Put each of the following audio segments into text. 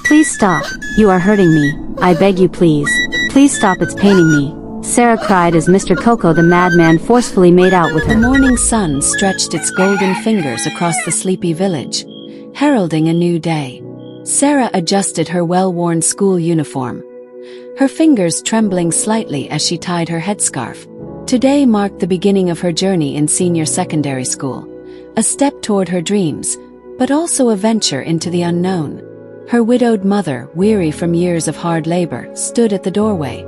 Please stop. You are hurting me. I beg you please. Please stop, it's paining me. Sarah cried as Mr. Koko the madman forcefully made out with her. The morning sun stretched its golden fingers across the sleepy village, heralding a new day. Sarah adjusted her well-worn school uniform, her fingers trembling slightly as she tied her headscarf. Today marked the beginning of her journey in senior secondary school, a step toward her dreams, but also a venture into the unknown. Her widowed mother, weary from years of hard labor, stood at the doorway,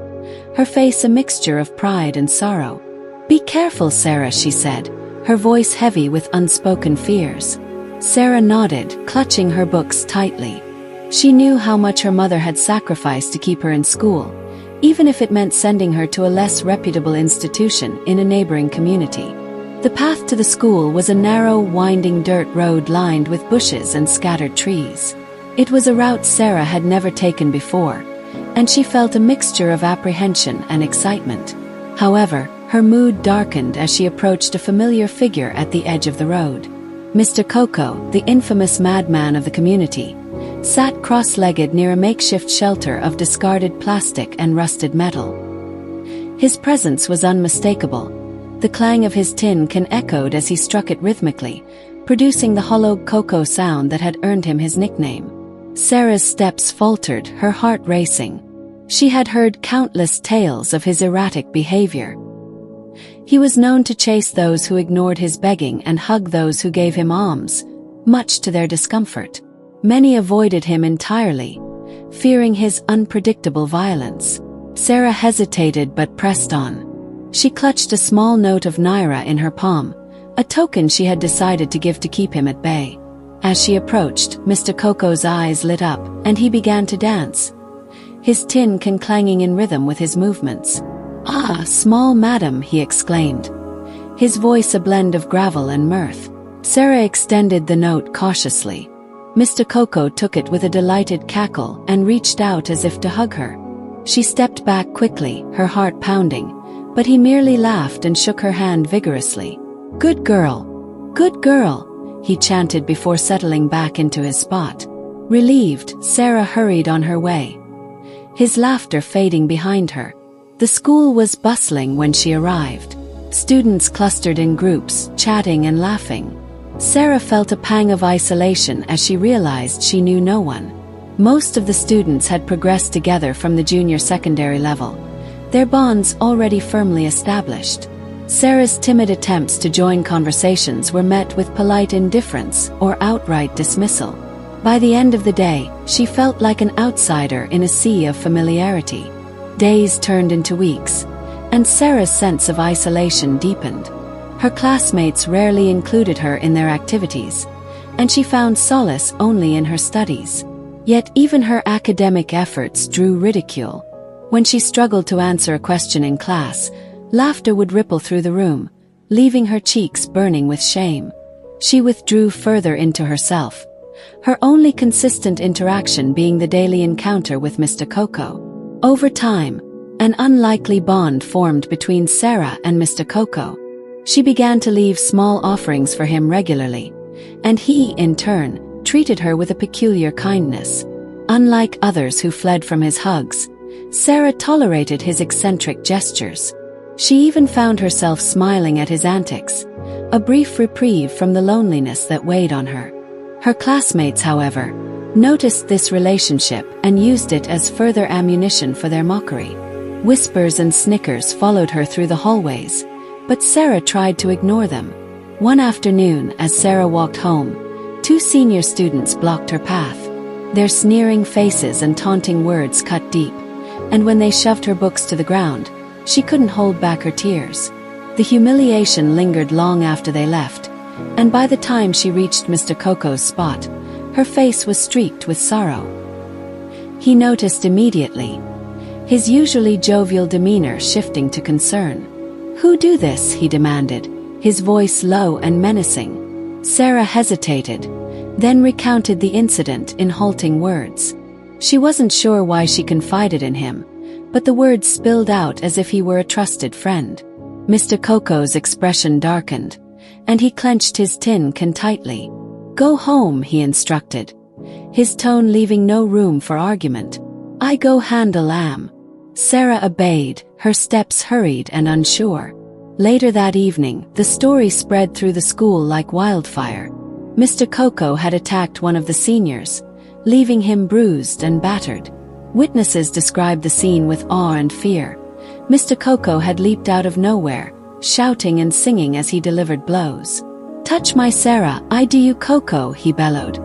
her face a mixture of pride and sorrow. "Be careful, Sarah," she said, her voice heavy with unspoken fears. Sarah nodded, clutching her books tightly. She knew how much her mother had sacrificed to keep her in school, even if it meant sending her to a less reputable institution in a neighboring community. The path to the school was a narrow, winding dirt road lined with bushes and scattered trees. It was a route Sarah had never taken before, and she felt a mixture of apprehension and excitement. However, her mood darkened as she approached a familiar figure at the edge of the road. Mr. Koko, the infamous madman of the community, sat cross-legged near a makeshift shelter of discarded plastic and rusted metal. His presence was unmistakable. The clang of his tin can echoed as he struck it rhythmically, producing the hollow Koko sound that had earned him his nickname. Sarah's steps faltered, her heart racing. She had heard countless tales of his erratic behavior. He was known to chase those who ignored his begging and hug those who gave him alms, much to their discomfort. Many avoided him entirely, fearing his unpredictable violence. Sarah hesitated but pressed on. She clutched a small note of naira in her palm, a token she had decided to give to keep him at bay. As she approached, Mr. Koko's eyes lit up, and he began to dance, his tin can clanging in rhythm with his movements. "Ah, small madam," he exclaimed, his voice a blend of gravel and mirth. Sarah extended the note cautiously. Mr. Koko took it with a delighted cackle and reached out as if to hug her. She stepped back quickly, her heart pounding, but he merely laughed and shook her hand vigorously. "Good girl. Good girl," he chanted before settling back into his spot. Relieved, Sarah hurried on her way, his laughter fading behind her. The school was bustling when she arrived. Students clustered in groups, chatting and laughing. Sarah felt a pang of isolation as she realized she knew no one. Most of the students had progressed together from the junior secondary level, their bonds already firmly established. Sarah's timid attempts to join conversations were met with polite indifference or outright dismissal. By the end of the day, she felt like an outsider in a sea of familiarity. Days turned into weeks, and Sarah's sense of isolation deepened. Her classmates rarely included her in their activities, and she found solace only in her studies. Yet even her academic efforts drew ridicule. When she struggled to answer a question in class, laughter would ripple through the room, leaving her cheeks burning with shame. She withdrew further into herself, her only consistent interaction being the daily encounter with Mr. Koko. Over time, an unlikely bond formed between Sarah and Mr. Koko. She began to leave small offerings for him regularly, and he, in turn, treated her with a peculiar kindness. Unlike others who fled from his hugs, Sarah tolerated his eccentric gestures. She even found herself smiling at his antics, a brief reprieve from the loneliness that weighed on her. Her classmates, however, noticed this relationship and used it as further ammunition for their mockery. Whispers and snickers followed her through the hallways, but Sarah tried to ignore them. One afternoon, as Sarah walked home, two senior students blocked her path. Their sneering faces and taunting words cut deep, and when they shoved her books to the ground, she couldn't hold back her tears. The humiliation lingered long after they left, and by the time she reached Mr. Koko's spot, her face was streaked with sorrow. He noticed immediately, his usually jovial demeanor shifting to concern. "Who do this?" he demanded, his voice low and menacing. Sarah hesitated, then recounted the incident in halting words. She wasn't sure why she confided in him, but the words spilled out as if he were a trusted friend. Mr. Koko's expression darkened, and he clenched his tin can tightly. "Go home," he instructed, his tone leaving no room for argument. "I go handle am." Sarah obeyed, her steps hurried and unsure. Later that evening, the story spread through the school like wildfire. Mr. Koko had attacked one of the seniors, leaving him bruised and battered. Witnesses described the scene with awe and fear. Mr. Koko had leaped out of nowhere, shouting and singing as he delivered blows. "Touch my Sarah, I do you Koko," he bellowed,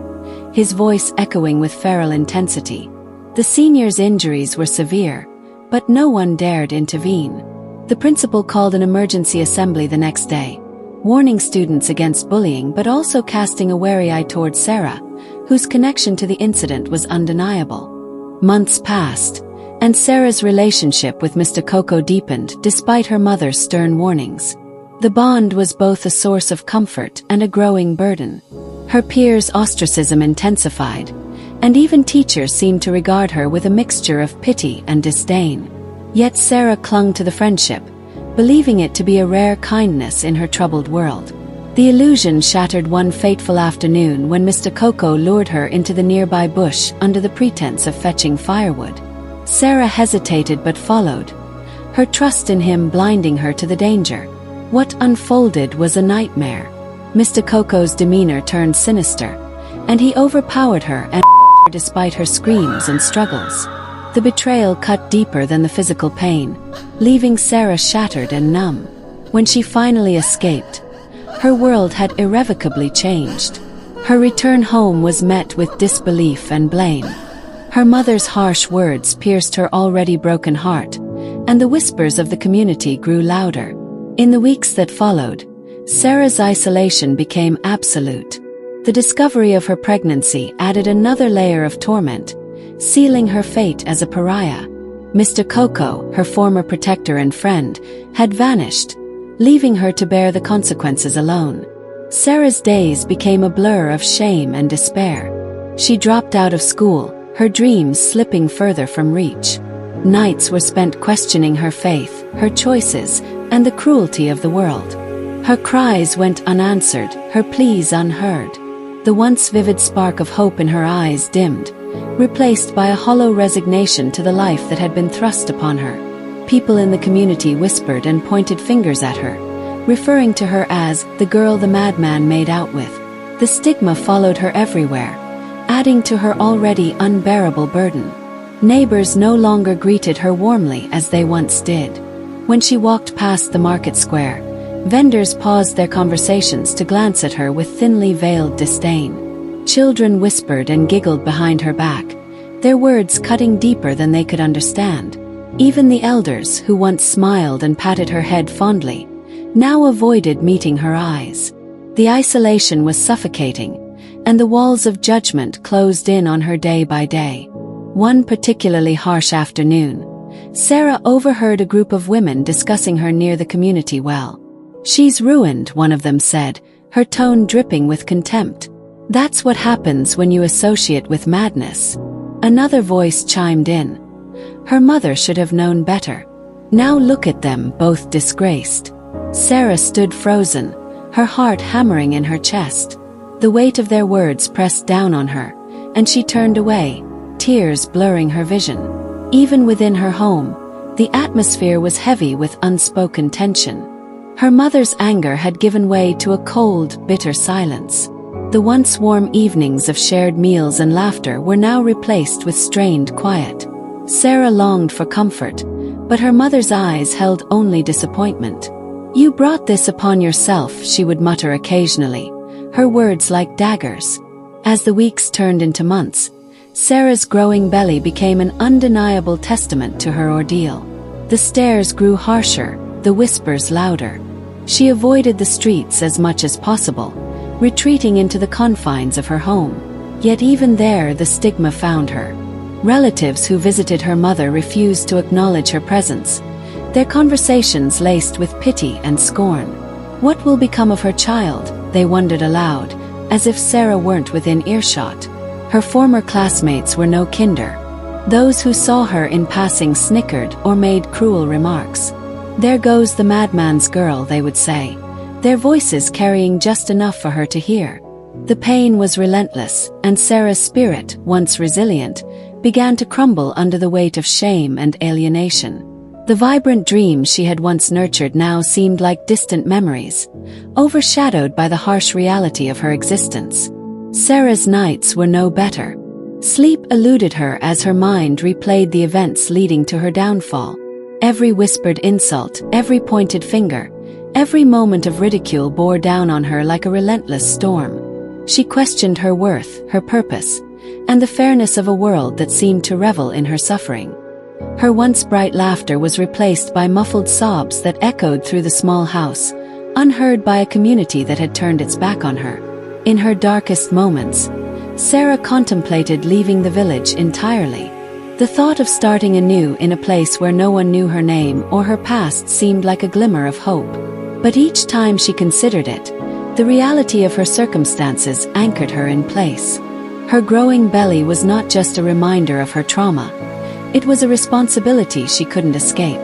his voice echoing with feral intensity. The senior's injuries were severe, but no one dared intervene. The principal called an emergency assembly the next day, warning students against bullying but also casting a wary eye toward Sarah, whose connection to the incident was undeniable. Months passed, and Sarah's relationship with Mr. Koko deepened despite her mother's stern warnings. The bond was both a source of comfort and a growing burden. Her peers' ostracism intensified, and even teachers seemed to regard her with a mixture of pity and disdain. Yet Sarah clung to the friendship, believing it to be a rare kindness in her troubled world. The illusion shattered one fateful afternoon when Mr. Koko lured her into the nearby bush under the pretense of fetching firewood. Sarah hesitated but followed, her trust in him blinding her to the danger. What unfolded was a nightmare. Mr. Koko's demeanor turned sinister, and he overpowered her and despite her screams and struggles. The betrayal cut deeper than the physical pain, leaving Sarah shattered and numb. When she finally escaped, her world had irrevocably changed. Her return home was met with disbelief and blame. Her mother's harsh words pierced her already broken heart, and the whispers of the community grew louder. In the weeks that followed, Sarah's isolation became absolute. The discovery of her pregnancy added another layer of torment, sealing her fate as a pariah. Mr. Koko, her former protector and friend, had vanished, leaving her to bear the consequences alone. Sarah's days became a blur of shame and despair. She dropped out of school, her dreams slipping further from reach. Nights were spent questioning her faith, her choices, and the cruelty of the world. Her cries went unanswered, her pleas unheard. The once vivid spark of hope in her eyes dimmed, replaced by a hollow resignation to the life that had been thrust upon her. People in the community whispered and pointed fingers at her, referring to her as the girl the madman made out with. The stigma followed her everywhere, adding to her already unbearable burden. Neighbors no longer greeted her warmly as they once did. When she walked past the market square, vendors paused their conversations to glance at her with thinly veiled disdain. Children whispered and giggled behind her back, their words cutting deeper than they could understand. Even the elders, who once smiled and patted her head fondly, now avoided meeting her eyes. The isolation was suffocating, and the walls of judgment closed in on her day by day. One particularly harsh afternoon, Sarah overheard a group of women discussing her near the community well. "She's ruined," one of them said, her tone dripping with contempt. "That's what happens when you associate with madness." Another voice chimed in. "Her mother should have known better. Now look at them, both disgraced." Sarah stood frozen, her heart hammering in her chest. The weight of their words pressed down on her, and she turned away, tears blurring her vision. Even within her home, the atmosphere was heavy with unspoken tension. Her mother's anger had given way to a cold, bitter silence. The once warm evenings of shared meals and laughter were now replaced with strained quiet. Sarah longed for comfort, but her mother's eyes held only disappointment. "You brought this upon yourself," she would mutter occasionally, her words like daggers. As the weeks turned into months, Sarah's growing belly became an undeniable testament to her ordeal. The stares grew harsher, the whispers louder. She avoided the streets as much as possible, retreating into the confines of her home. Yet even there the stigma found her. Relatives who visited her mother refused to acknowledge her presence, their conversations laced with pity and scorn. What will become of her child, they wondered aloud, as if Sarah weren't within earshot. Her former classmates were no kinder. Those who saw her in passing snickered or made cruel remarks. "There goes the madman's girl," they would say, their voices carrying just enough for her to hear. The pain was relentless, and Sarah's spirit, once resilient, began to crumble under the weight of shame and alienation. The vibrant dreams she had once nurtured now seemed like distant memories, overshadowed by the harsh reality of her existence. Sarah's nights were no better. Sleep eluded her as her mind replayed the events leading to her downfall. Every whispered insult, every pointed finger, every moment of ridicule bore down on her like a relentless storm. She questioned her worth, her purpose, and the fairness of a world that seemed to revel in her suffering. Her once bright laughter was replaced by muffled sobs that echoed through the small house, unheard by a community that had turned its back on her. In her darkest moments, Sarah contemplated leaving the village entirely. The thought of starting anew in a place where no one knew her name or her past seemed like a glimmer of hope. But each time she considered it, the reality of her circumstances anchored her in place. Her growing belly was not just a reminder of her trauma. It was a responsibility she couldn't escape.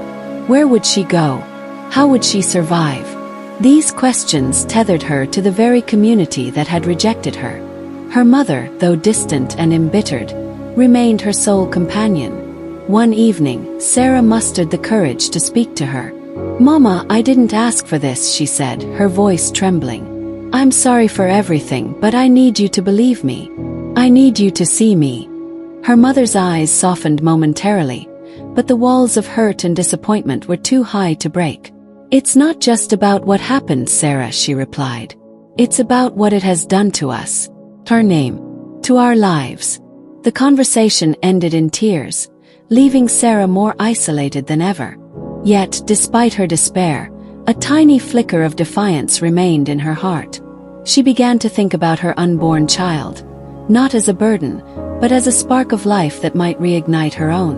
Where would she go? How would she survive? These questions tethered her to the very community that had rejected her. Her mother, though distant and embittered, remained her sole companion. One evening, Sarah mustered the courage to speak to her. "Mama, I didn't ask for this," she said, her voice trembling. "I'm sorry for everything, but I need you to believe me. I need you to see me." Her mother's eyes softened momentarily, but the walls of hurt and disappointment were too high to break. "It's not just about what happened, Sarah," she replied. "It's about what it has done to us. Her name. To our lives." The conversation ended in tears, leaving Sarah more isolated than ever. Yet, despite her despair, a tiny flicker of defiance remained in her heart. She began to think about her unborn child, not as a burden, but as a spark of life that might reignite her own.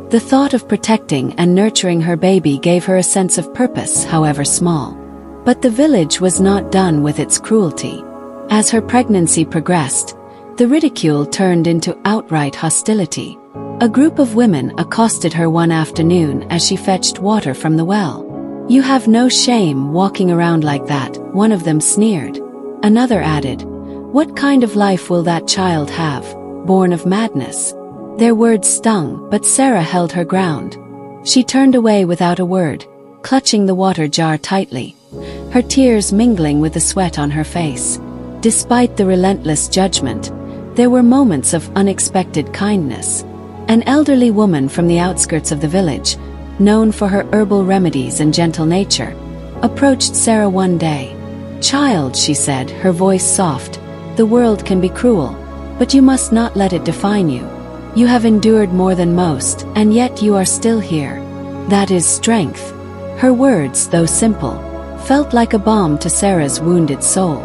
The thought of protecting and nurturing her baby gave her a sense of purpose, however small. But the village was not done with its cruelty. As her pregnancy progressed, the ridicule turned into outright hostility. A group of women accosted her one afternoon as she fetched water from the well. "You have no shame walking around like that," one of them sneered. Another added, "What kind of life will that child have, born of madness?" Their words stung, but Sarah held her ground. She turned away without a word, clutching the water jar tightly, her tears mingling with the sweat on her face. Despite the relentless judgment, there were moments of unexpected kindness. An elderly woman from the outskirts of the village, known for her herbal remedies and gentle nature, approached Sarah one day. "Child," she said, her voice soft, "the world can be cruel, but you must not let it define you. You have endured more than most, and yet you are still here. That is strength." Her words, though simple, felt like a balm to Sarah's wounded soul.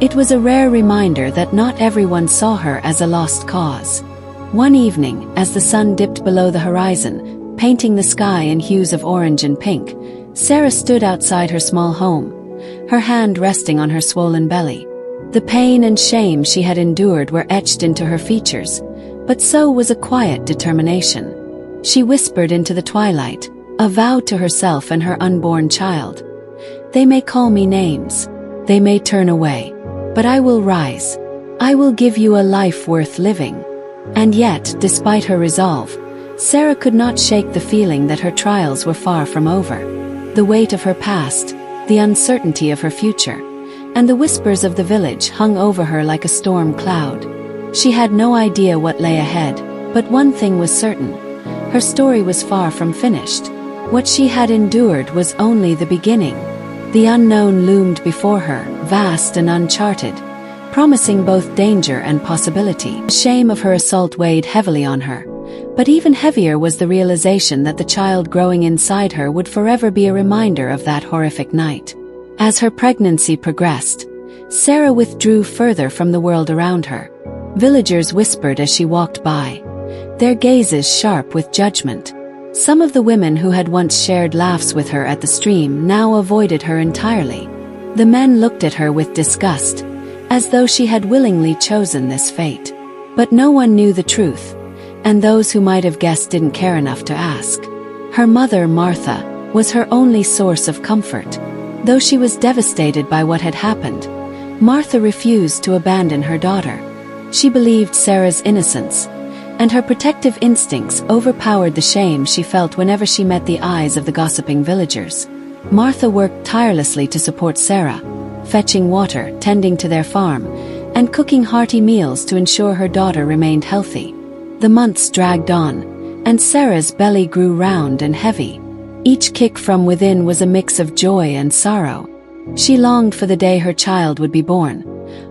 It was a rare reminder that not everyone saw her as a lost cause. One evening, as the sun dipped below the horizon, painting the sky in hues of orange and pink, Sarah stood outside her small home, her hand resting on her swollen belly. The pain and shame she had endured were etched into her features, but so was a quiet determination. She whispered into the twilight, a vow to herself and her unborn child. "They may call me names. They may turn away. But I will rise. I will give you a life worth living." And yet, despite her resolve, Sarah could not shake the feeling that her trials were far from over. The weight of her past, the uncertainty of her future, and the whispers of the village hung over her like a storm cloud. She had no idea what lay ahead, but one thing was certain: her story was far from finished. What she had endured was only the beginning. The unknown loomed before her, vast and uncharted, promising both danger and possibility. The shame of her assault weighed heavily on her, but even heavier was the realization that the child growing inside her would forever be a reminder of that horrific night. As her pregnancy progressed, Sarah withdrew further from the world around her. Villagers whispered as she walked by, their gazes sharp with judgment. Some of the women who had once shared laughs with her at the stream now avoided her entirely. The men looked at her with disgust, as though she had willingly chosen this fate. But no one knew the truth, and those who might have guessed didn't care enough to ask. Her mother, Martha, was her only source of comfort. Though she was devastated by what had happened, Martha refused to abandon her daughter. She believed Sarah's innocence, and her protective instincts overpowered the shame she felt whenever she met the eyes of the gossiping villagers. Martha worked tirelessly to support Sarah, fetching water, tending to their farm, and cooking hearty meals to ensure her daughter remained healthy. The months dragged on, and Sarah's belly grew round and heavy. Each kick from within was a mix of joy and sorrow. She longed for the day her child would be born,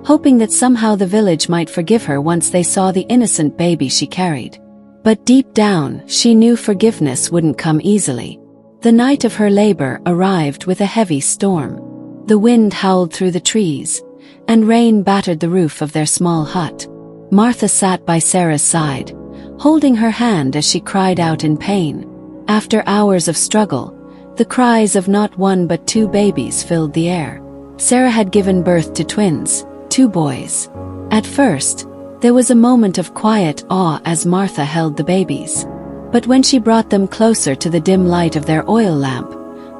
hoping that somehow the village might forgive her once they saw the innocent baby she carried. But deep down, she knew forgiveness wouldn't come easily. The night of her labor arrived with a heavy storm. The wind howled through the trees, and rain battered the roof of their small hut. Martha sat by Sarah's side, holding her hand as she cried out in pain. After hours of struggle, the cries of not one but two babies filled the air. Sarah had given birth to twins, 2 boys. At first, there was a moment of quiet awe as Martha held the babies. But when she brought them closer to the dim light of their oil lamp,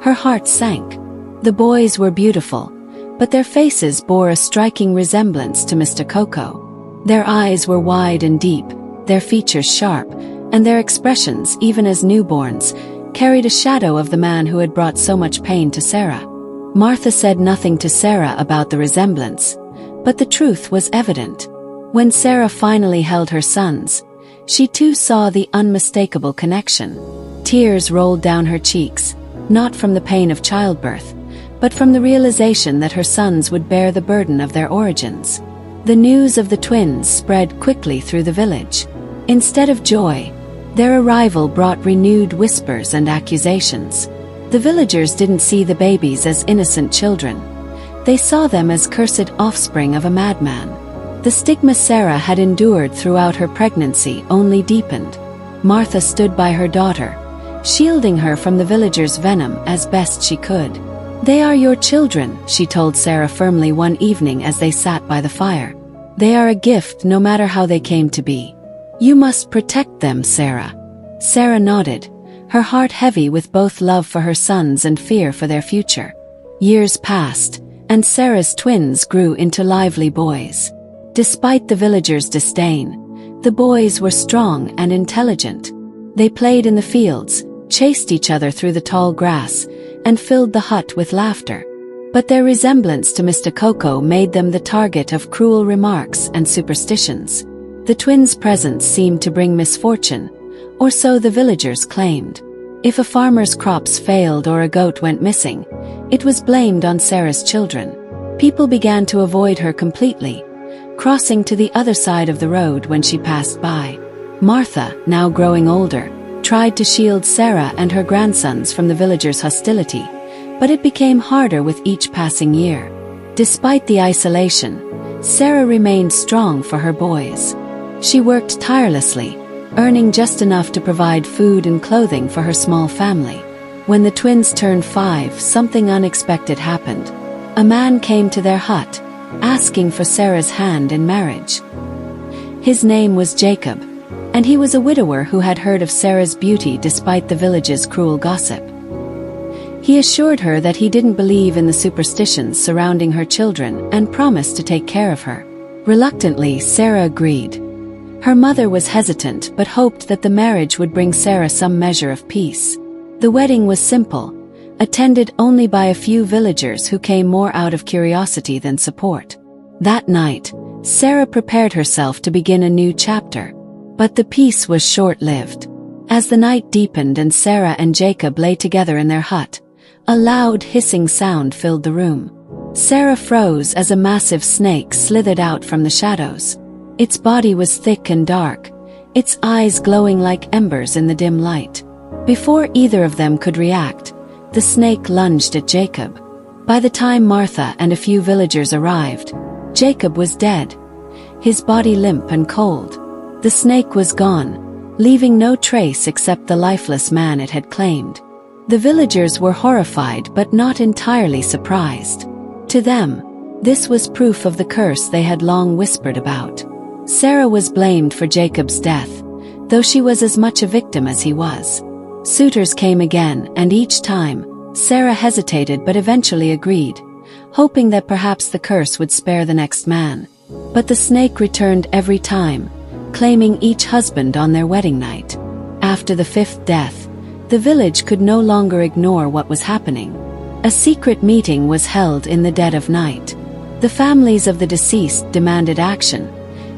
her heart sank. The boys were beautiful, but their faces bore a striking resemblance to Mr. Koko. Their eyes were wide and deep, their features sharp, and their expressions, even as newborns, carried a shadow of the man who had brought so much pain to Sarah. Martha said nothing to Sarah about the resemblance, but the truth was evident. When Sarah finally held her sons, she too saw the unmistakable connection. Tears rolled down her cheeks, not from the pain of childbirth, but from the realization that her sons would bear the burden of their origins. The news of the twins spread quickly through the village. Instead of joy, their arrival brought renewed whispers and accusations. The villagers didn't see the babies as innocent children. They saw them as cursed offspring of a madman. The stigma Sarah had endured throughout her pregnancy only deepened. Martha stood by her daughter, shielding her from the villagers' venom as best she could. "They are your children," she told Sarah firmly one evening as they sat by the fire. "They are a gift no matter how they came to be. You must protect them, Sarah." Sarah nodded, her heart heavy with both love for her sons and fear for their future. Years passed, and Sarah's twins grew into lively boys. Despite the villagers' disdain, the boys were strong and intelligent. They played in the fields, chased each other through the tall grass, and filled the hut with laughter. But their resemblance to Mr. Koko made them the target of cruel remarks and superstitions. The twins' presence seemed to bring misfortune, or so the villagers claimed. If a farmer's crops failed or a goat went missing, it was blamed on Sarah's children. People began to avoid her completely, crossing to the other side of the road when she passed by. Martha, now growing older, tried to shield Sarah and her grandsons from the villagers' hostility, but it became harder with each passing year. Despite the isolation, Sarah remained strong for her boys. She worked tirelessly, earning just enough to provide food and clothing for her small family. When the twins turned 5, something unexpected happened. A man came to their hut, asking for Sarah's hand in marriage. His name was Jacob, and he was a widower who had heard of Sarah's beauty despite the village's cruel gossip. He assured her that he didn't believe in the superstitions surrounding her children and promised to take care of her. Reluctantly, Sarah agreed. Her mother was hesitant but hoped that the marriage would bring Sarah some measure of peace. The wedding was simple, attended only by a few villagers who came more out of curiosity than support. That night, Sarah prepared herself to begin a new chapter. But the peace was short-lived. As the night deepened and Sarah and Jacob lay together in their hut, a loud hissing sound filled the room. Sarah froze as a massive snake slithered out from the shadows. Its body was thick and dark, its eyes glowing like embers in the dim light. Before either of them could react, the snake lunged at Jacob. By the time Martha and a few villagers arrived, Jacob was dead, his body limp and cold. The snake was gone, leaving no trace except the lifeless man it had claimed. The villagers were horrified but not entirely surprised. To them, this was proof of the curse they had long whispered about. Sarah was blamed for Jacob's death, though she was as much a victim as he was. Suitors came again, and each time, Sarah hesitated but eventually agreed, hoping that perhaps the curse would spare the next man. But the snake returned every time, claiming each husband on their wedding night. After the fifth death, the village could no longer ignore what was happening. A secret meeting was held in the dead of night. The families of the deceased demanded action,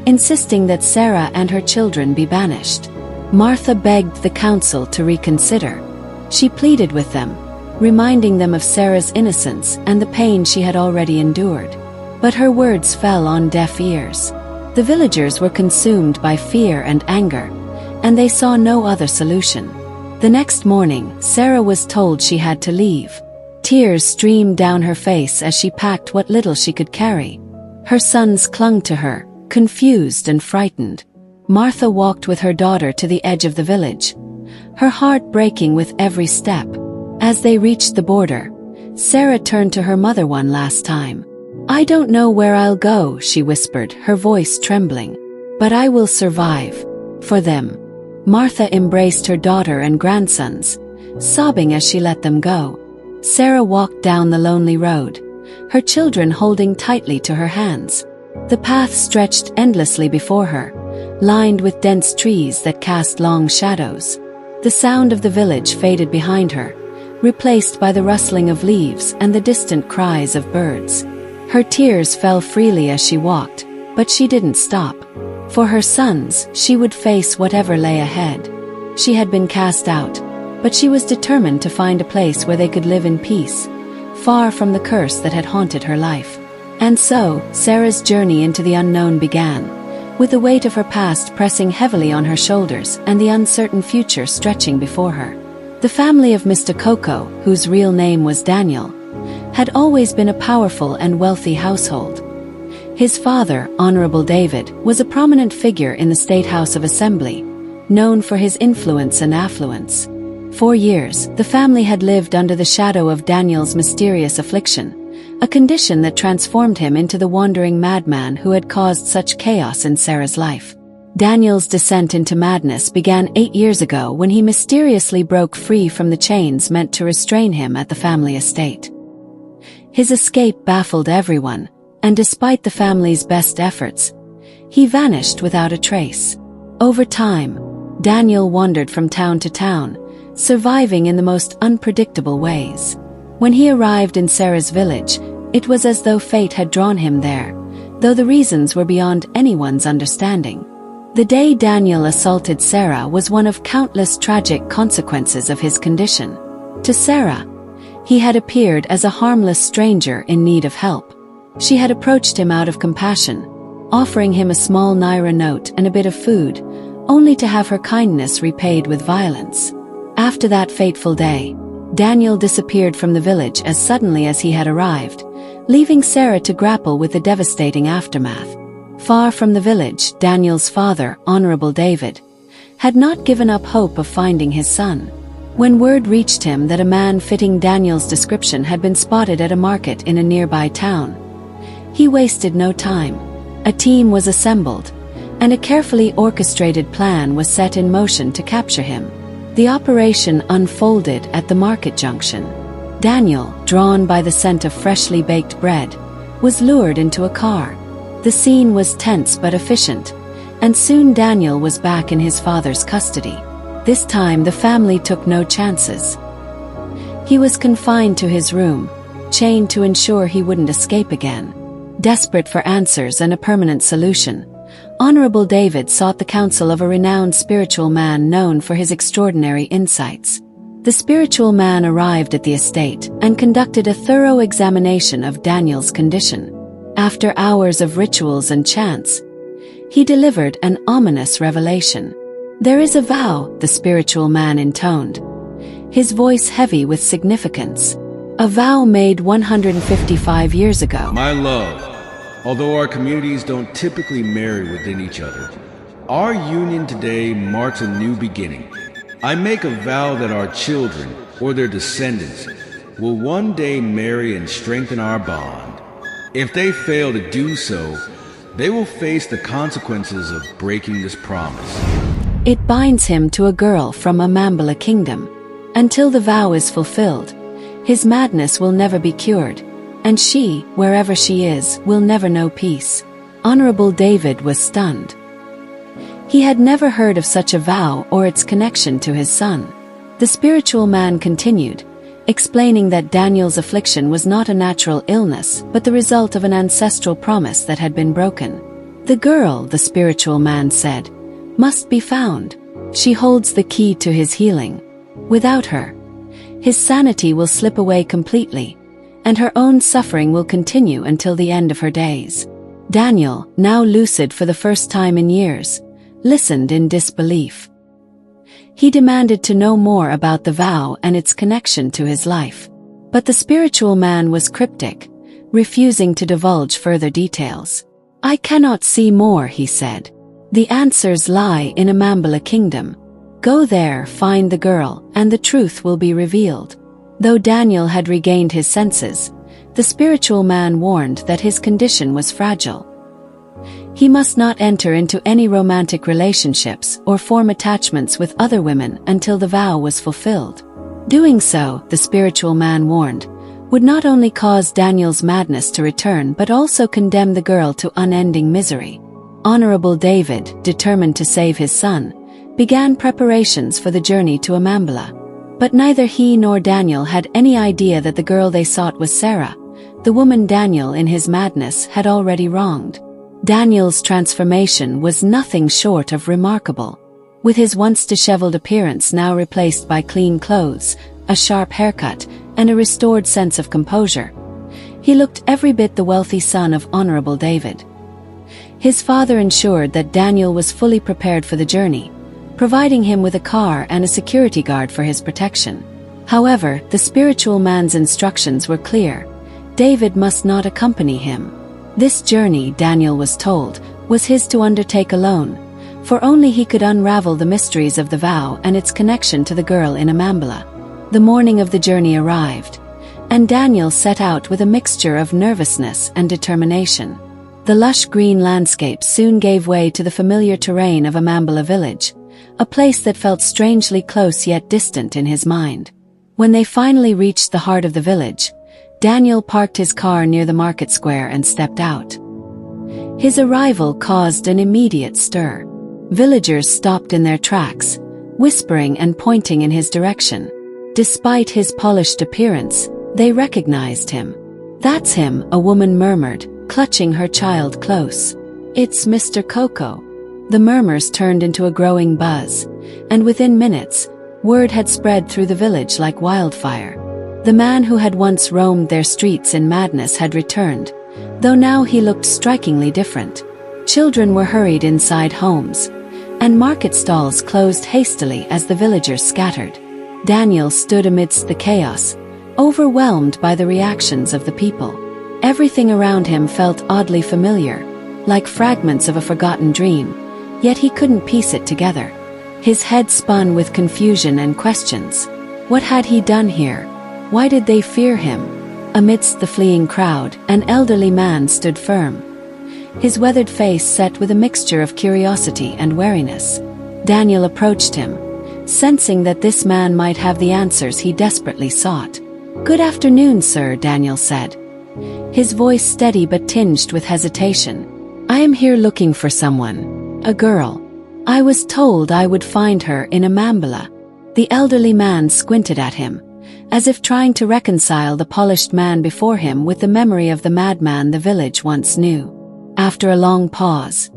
insisting that Sarah and her children be banished. Martha begged the council to reconsider. She pleaded with them, reminding them of Sarah's innocence and the pain she had already endured. But her words fell on deaf ears. The villagers were consumed by fear and anger, and they saw no other solution. The next morning, Sarah was told she had to leave. Tears streamed down her face as she packed what little she could carry. Her sons clung to her, confused and frightened. Martha walked with her daughter to the edge of the village, her heart breaking with every step. As they reached the border, Sarah turned to her mother one last time. "I don't know where I'll go," she whispered, her voice trembling. "But I will survive. For them." Martha embraced her daughter and grandsons, sobbing as she let them go. Sarah walked down the lonely road, her children holding tightly to her hands. The path stretched endlessly before her, lined with dense trees that cast long shadows. The sound of the village faded behind her, replaced by the rustling of leaves and the distant cries of birds. Her tears fell freely as she walked, but she didn't stop. For her sons, she would face whatever lay ahead. She had been cast out, but she was determined to find a place where they could live in peace, far from the curse that had haunted her life. And so, Sarah's journey into the unknown began, with the weight of her past pressing heavily on her shoulders and the uncertain future stretching before her. The family of Mr. Koko, whose real name was Daniel, had always been a powerful and wealthy household. His father, Honorable David, was a prominent figure in the State House of Assembly, known for his influence and affluence. For years, the family had lived under the shadow of Daniel's mysterious affliction, a condition that transformed him into the wandering madman who had caused such chaos in Sarah's life. Daniel's descent into madness began 8 years ago when he mysteriously broke free from the chains meant to restrain him at the family estate. His escape baffled everyone, and despite the family's best efforts, he vanished without a trace. Over time, Daniel wandered from town to town, surviving in the most unpredictable ways. When he arrived in Sarah's village, it was as though fate had drawn him there, though the reasons were beyond anyone's understanding. The day Daniel assaulted Sarah was one of countless tragic consequences of his condition. To Sarah, he had appeared as a harmless stranger in need of help. She had approached him out of compassion, offering him a small naira note and a bit of food, only to have her kindness repaid with violence. After that fateful day, Daniel disappeared from the village as suddenly as he had arrived, leaving Sarah to grapple with the devastating aftermath. Far from the village, Daniel's father, Honorable David, had not given up hope of finding his son. When word reached him that a man fitting Daniel's description had been spotted at a market in a nearby town, he wasted no time. A team was assembled, and a carefully orchestrated plan was set in motion to capture him. The operation unfolded at the market junction. Daniel, drawn by the scent of freshly baked bread, was lured into a car. The scene was tense but efficient, and soon Daniel was back in his father's custody. This time the family took no chances. He was confined to his room, chained to ensure he wouldn't escape again. Desperate for answers and a permanent solution, Honorable David sought the counsel of a renowned spiritual man known for his extraordinary insights. The spiritual man arrived at the estate and conducted a thorough examination of Daniel's condition. After hours of rituals and chants, he delivered an ominous revelation. "There is a vow," the spiritual man intoned, his voice heavy with significance. "A vow made 155 years ago. My love, although our communities don't typically marry within each other, our union today marks a new beginning. I make a vow that our children, or their descendants, will one day marry and strengthen our bond. If they fail to do so, they will face the consequences of breaking this promise." It binds him to a girl from a Mambala kingdom. Until the vow is fulfilled, his madness will never be cured. And she, wherever she is, will never know peace. Honorable David was stunned. He had never heard of such a vow or its connection to his son. The spiritual man continued, explaining that Daniel's affliction was not a natural illness but the result of an ancestral promise that had been broken. The girl, the spiritual man said, must be found. She holds the key to his healing. Without her, his sanity will slip away completely, and her own suffering will continue until the end of her days. Daniel, now lucid for the first time in years, listened in disbelief. He demanded to know more about the vow and its connection to his life. But the spiritual man was cryptic, refusing to divulge further details. I cannot see more, he said. The answers lie in Amambala Kingdom. Go there, find the girl, and the truth will be revealed. Though Daniel had regained his senses, the spiritual man warned that his condition was fragile. He must not enter into any romantic relationships or form attachments with other women until the vow was fulfilled. Doing so, the spiritual man warned, would not only cause Daniel's madness to return but also condemn the girl to unending misery. Honorable David, determined to save his son, began preparations for the journey to Amambala. But neither he nor Daniel had any idea that the girl they sought was Sarah, the woman Daniel in his madness had already wronged. Daniel's transformation was nothing short of remarkable. With his once disheveled appearance now replaced by clean clothes, a sharp haircut, and a restored sense of composure, he looked every bit the wealthy son of Honorable David. His father ensured that Daniel was fully prepared for the journey, providing him with a car and a security guard for his protection. However, the spiritual man's instructions were clear. David must not accompany him. This journey, Daniel was told, was his to undertake alone, for only he could unravel the mysteries of the vow and its connection to the girl in Amambala. The morning of the journey arrived, and Daniel set out with a mixture of nervousness and determination. The lush green landscape soon gave way to the familiar terrain of Amambala village, a place that felt strangely close yet distant in his mind. When they finally reached the heart of the village, Daniel parked his car near the market square and stepped out. His arrival caused an immediate stir. Villagers stopped in their tracks, whispering and pointing in his direction. Despite his polished appearance, they recognized him. "That's him," a woman murmured, clutching her child close. "It's Mr. Koko." The murmurs turned into a growing buzz, and within minutes, word had spread through the village like wildfire. The man who had once roamed their streets in madness had returned, though now he looked strikingly different. Children were hurried inside homes, and market stalls closed hastily as the villagers scattered. Daniel stood amidst the chaos, overwhelmed by the reactions of the people. Everything around him felt oddly familiar, like fragments of a forgotten dream, yet he couldn't piece it together. His head spun with confusion and questions. What had he done here? Why did they fear him? Amidst the fleeing crowd, an elderly man stood firm, his weathered face set with a mixture of curiosity and wariness. Daniel approached him, sensing that this man might have the answers he desperately sought. "Good afternoon, sir," Daniel said, his voice steady but tinged with hesitation. "I am here looking for someone. A girl. I was told I would find her in Amambala." The elderly man squinted at him, as if trying to reconcile the polished man before him with the memory of the madman the village once knew. After a long pause,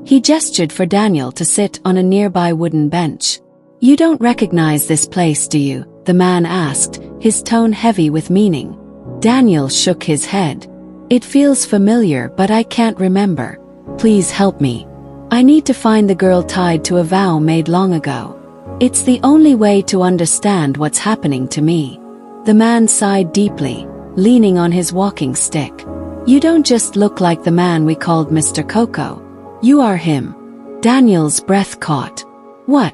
he gestured for Daniel to sit on a nearby wooden bench. "You don't recognize this place, do you?" the man asked, his tone heavy with meaning. Daniel shook his head. "It feels familiar, but I can't remember. Please help me. I need to find the girl tied to a vow made long ago. It's the only way to understand what's happening to me." The man sighed deeply, leaning on his walking stick. "You don't just look like the man we called Mr. Koko. You are him." Daniel's breath caught. "What?"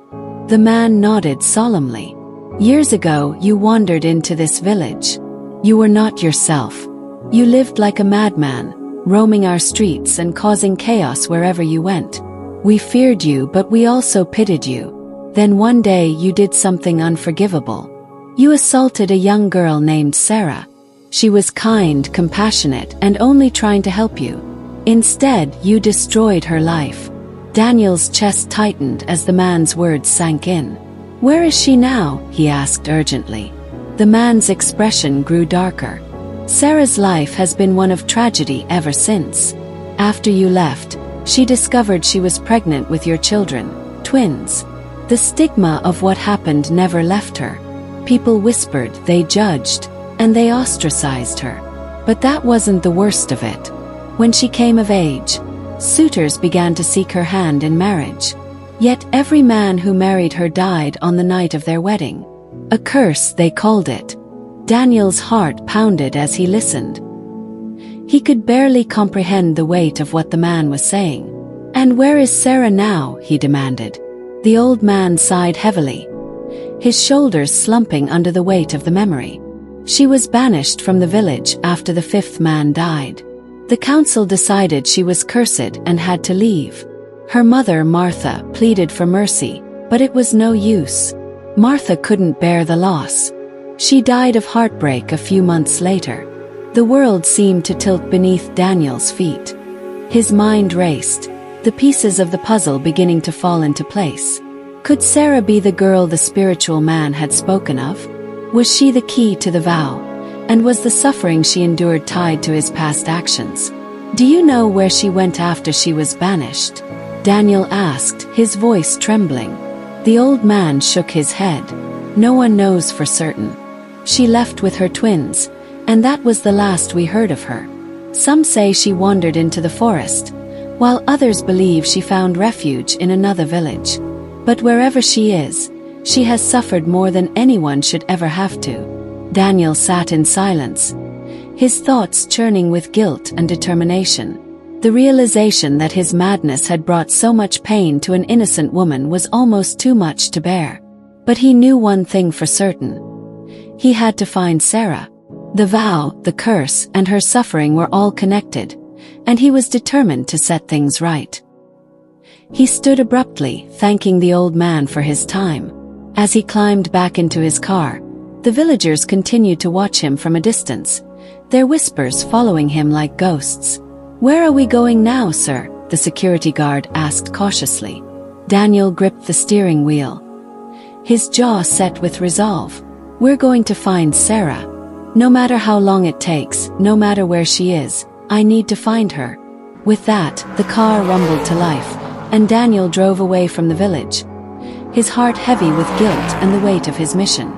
The man nodded solemnly. "Years ago, you wandered into this village. You were not yourself. You lived like a madman, roaming our streets and causing chaos wherever you went. We feared you, but we also pitied you. Then one day you did something unforgivable. You assaulted a young girl named Sarah. She was kind, compassionate, and only trying to help you. Instead, you destroyed her life. Daniel's chest tightened as the man's words sank in. Where is she now? He asked urgently. The man's expression grew darker. Sarah's life has been one of tragedy ever since. After you left, she discovered she was pregnant with your children, twins. The stigma of what happened never left her. People whispered, they judged, and they ostracized her. But that wasn't the worst of it. When she came of age, suitors began to seek her hand in marriage. Yet every man who married her died on the night of their wedding. A curse, they called it. Daniel's heart pounded as he listened. He could barely comprehend the weight of what the man was saying. And where is Sarah now? He demanded. The old man sighed heavily, his shoulders slumping under the weight of the memory. She was banished from the village after the fifth man died. The council decided she was cursed and had to leave. Her mother, Martha, pleaded for mercy, but it was no use. Martha couldn't bear the loss. She died of heartbreak a few months later. The world seemed to tilt beneath Daniel's feet. His mind raced, the pieces of the puzzle beginning to fall into place. Could Sarah be the girl the spiritual man had spoken of? Was she the key to the vow? And was the suffering she endured tied to his past actions? Do you know where she went after she was banished? Daniel asked, his voice trembling. The old man shook his head. No one knows for certain. She left with her twins, and that was the last we heard of her. Some say she wandered into the forest, while others believe she found refuge in another village. But wherever she is, she has suffered more than anyone should ever have to. Daniel sat in silence, his thoughts churning with guilt and determination. The realization that his madness had brought so much pain to an innocent woman was almost too much to bear. But he knew one thing for certain. He had to find Sarah. The vow, the curse, and her suffering were all connected, and he was determined to set things right. He stood abruptly, thanking the old man for his time. As he climbed back into his car, the villagers continued to watch him from a distance, their whispers following him like ghosts. Where are we going now, sir? The security guard asked cautiously. Daniel gripped the steering wheel, his jaw set with resolve. We're going to find Sarah. No matter how long it takes, no matter where she is, I need to find her. With that, the car rumbled to life, and Daniel drove away from the village, his heart heavy with guilt and the weight of his mission.